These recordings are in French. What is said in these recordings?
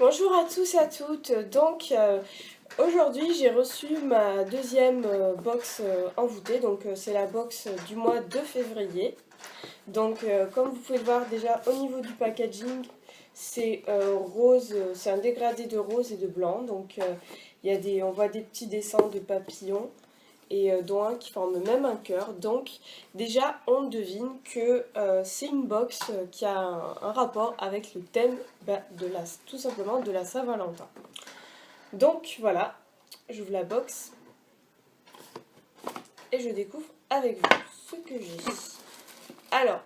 Bonjour à tous et à toutes. Aujourd'hui j'ai reçu ma deuxième box envoûtée, c'est la box du mois de février. Comme vous pouvez le voir déjà au niveau du packaging, c'est rose, c'est un dégradé de rose et de blanc. On voit des petits dessins de papillons et dont un qui forme même un cœur. Donc déjà on devine que c'est une box qui a un rapport avec le thème tout simplement de la Saint-Valentin. Donc voilà, j'ouvre la box et je découvre avec vous ce que j'ai. Alors,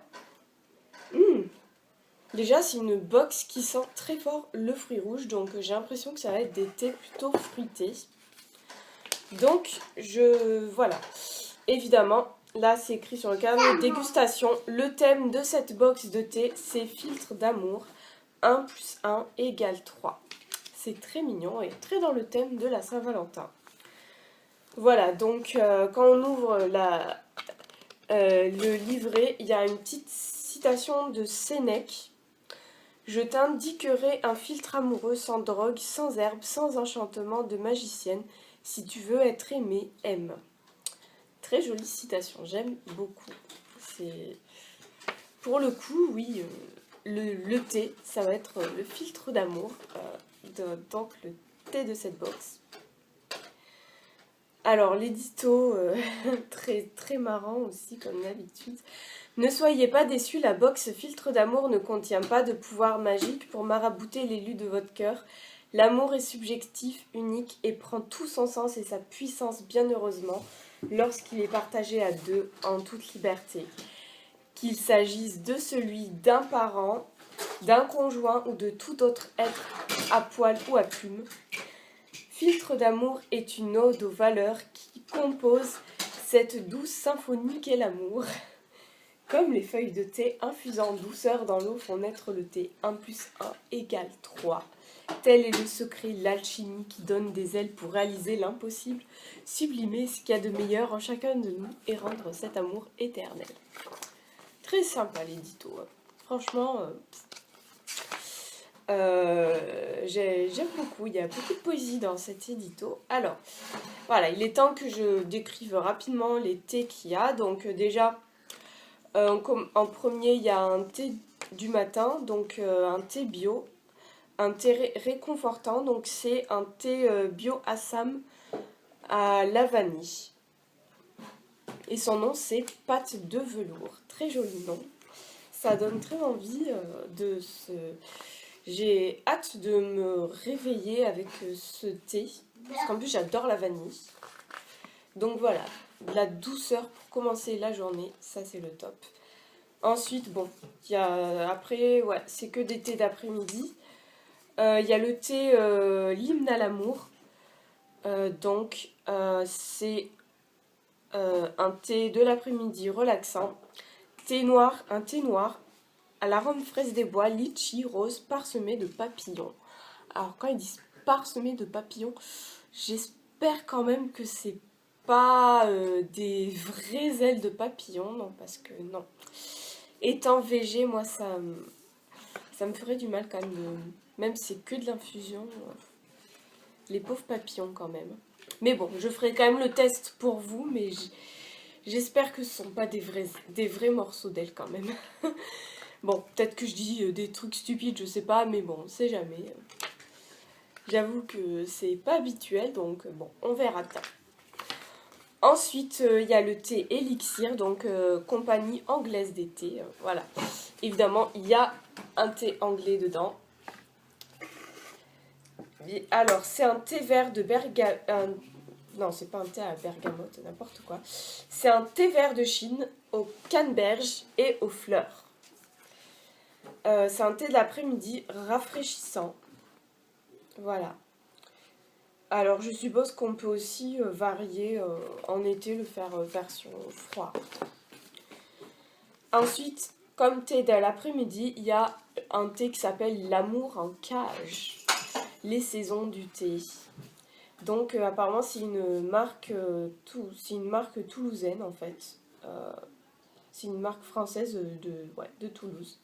déjà c'est une box qui sent très fort le fruit rouge, donc j'ai l'impression que ça va être des thés plutôt fruités. Voilà. Évidemment, là c'est écrit sur le carnet dégustation. Le thème de cette box de thé, c'est filtre d'amour. 1 plus 1 égale 3. C'est très mignon et très dans le thème de la Saint-Valentin. Voilà, quand on ouvre le livret, il y a une petite citation de Sénèque. Je t'indiquerai un filtre amoureux sans drogue, sans herbe, sans enchantement de magicienne. Si tu veux être aimé, aime. Très jolie citation, j'aime beaucoup. Pour le coup, oui, le thé, ça va être le filtre d'amour, donc le thé de cette box. Alors, l'édito, très, très marrant aussi, comme d'habitude. Ne soyez pas déçus, la box filtre d'amour ne contient pas de pouvoir magique pour marabouter l'élu de votre cœur. L'amour est subjectif, unique et prend tout son sens et sa puissance bien heureusement lorsqu'il est partagé à deux en toute liberté. Qu'il s'agisse de celui d'un parent, d'un conjoint ou de tout autre être à poil ou à plume. Filtre d'amour est une ode aux valeurs qui composent cette douce symphonie qu'est l'amour. Comme les feuilles de thé infusant douceur dans l'eau font naître le thé, 1 plus 1 égale 3. Tel est le secret, l'alchimie qui donne des ailes pour réaliser l'impossible, sublimer ce qu'il y a de meilleur en chacun de nous et rendre cet amour éternel. Très sympa l'édito. Franchement, j'aime beaucoup. Il y a beaucoup de poésie dans cet édito. Alors, voilà, il est temps que je décrive rapidement les thés qu'il y a. Déjà, en premier, il y a un thé du matin, un thé bio, un thé réconfortant. Donc c'est un thé bio Assam à la vanille. Et son nom, c'est pâte de velours. Très joli nom. Ça donne très envie de se... J'ai hâte de me réveiller avec ce thé. Parce qu'en plus, j'adore la vanille. Donc voilà, de la douceur pour commencer la journée. Ça, c'est le top. Ensuite, c'est que des thés d'après-midi. Il y a le thé l'hymne à l'amour. C'est un thé de l'après-midi relaxant. Un thé noir à l'arôme fraise des bois, litchi, rose, parsemé de papillons. Alors quand ils disent parsemé de papillons, j'espère quand même que c'est pas des vraies ailes de papillons, non, parce que non. Étant végé, moi ça me ferait du mal quand même si c'est que de l'infusion. Les pauvres papillons quand même. Mais bon, je ferai quand même le test pour vous, mais j'espère que ce ne sont pas des vrais morceaux d'ailes quand même. Bon, peut-être que je dis des trucs stupides, je sais pas, mais bon, on sait jamais. J'avoue que c'est pas habituel, donc bon, on verra bien. Ensuite, il y a le thé élixir, compagnie anglaise des thés. Voilà. Évidemment, il y a un thé anglais dedans. Alors, c'est un thé vert de bergamote. Non, c'est pas un thé à bergamote, n'importe quoi. C'est un thé vert de Chine aux canneberges et aux fleurs. C'est un thé de l'après-midi rafraîchissant. Voilà. Alors, je suppose qu'on peut aussi varier en été, le faire version froid. Ensuite, comme thé de l'après-midi, il y a un thé qui s'appelle l'amour en cage. Les saisons du thé. Apparemment, c'est une marque toulousaine, en fait. C'est une marque française de Toulouse.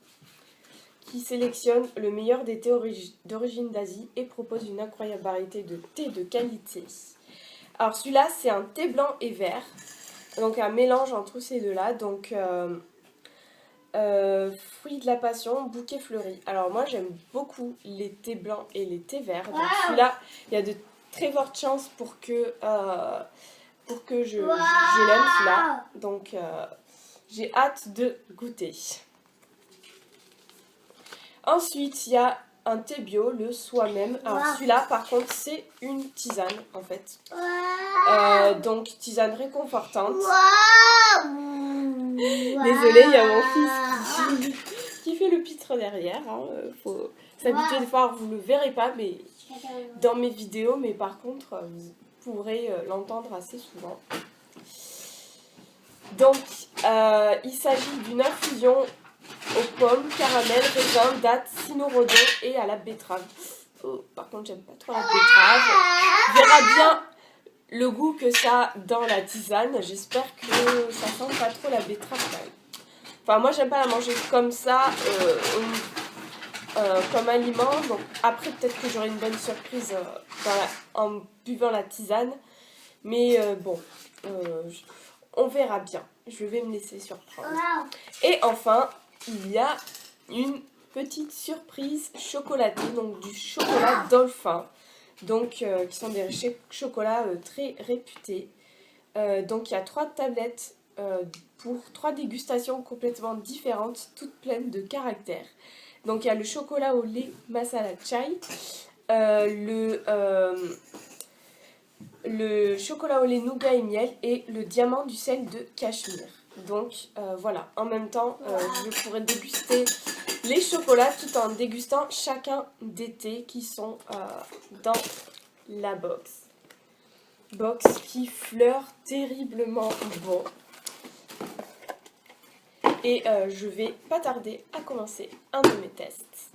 qui sélectionne le meilleur des thés d'origine d'Asie et propose une incroyable variété de thés de qualité. Alors celui-là, c'est un thé blanc et vert, donc un mélange entre ces deux-là, donc fruits de la passion, bouquet fleuri. Alors moi, j'aime beaucoup les thés blancs et les thés verts, donc celui-là, il y a de très fortes chances pour que je l'aime celui-là, donc j'ai hâte de goûter. Ensuite, il y a un thé bio, le soi-même. Alors celui-là, par contre, c'est une tisane, en fait. Donc, tisane réconfortante. Désolée, il y a mon fils qui fait le pitre derrière. Hein. Faut s'habituer des fois, vous ne le verrez pas mais dans mes vidéos, mais par contre, vous pourrez l'entendre assez souvent. Donc, il s'agit d'une infusion aux pommes, caramel, raisin, dattes, cynorhodon et à la betterave. Oh, par contre, j'aime pas trop la betterave. On verra bien le goût que ça a dans la tisane. J'espère que ça sent pas trop la betterave quand même. Enfin, moi, j'aime pas la manger comme ça, comme aliment. Donc, après, peut-être que j'aurai une bonne surprise en buvant la tisane. Mais bon, on verra bien. Je vais me laisser surprendre. Et enfin, il y a une petite surprise chocolatée, donc du chocolat Dolphin, donc qui sont des chocolats très réputés. Donc il y a 3 tablettes pour 3 dégustations complètement différentes, toutes pleines de caractère. Donc il y a le chocolat au lait masala chai, le chocolat au lait nougat et miel et le diamant du sel de Cachemire. Donc voilà, en même temps, je pourrais déguster les chocolats tout en dégustant chacun des thés qui sont dans la box. Box qui fleure terriblement bon. Et je vais pas tarder à commencer un de mes tests.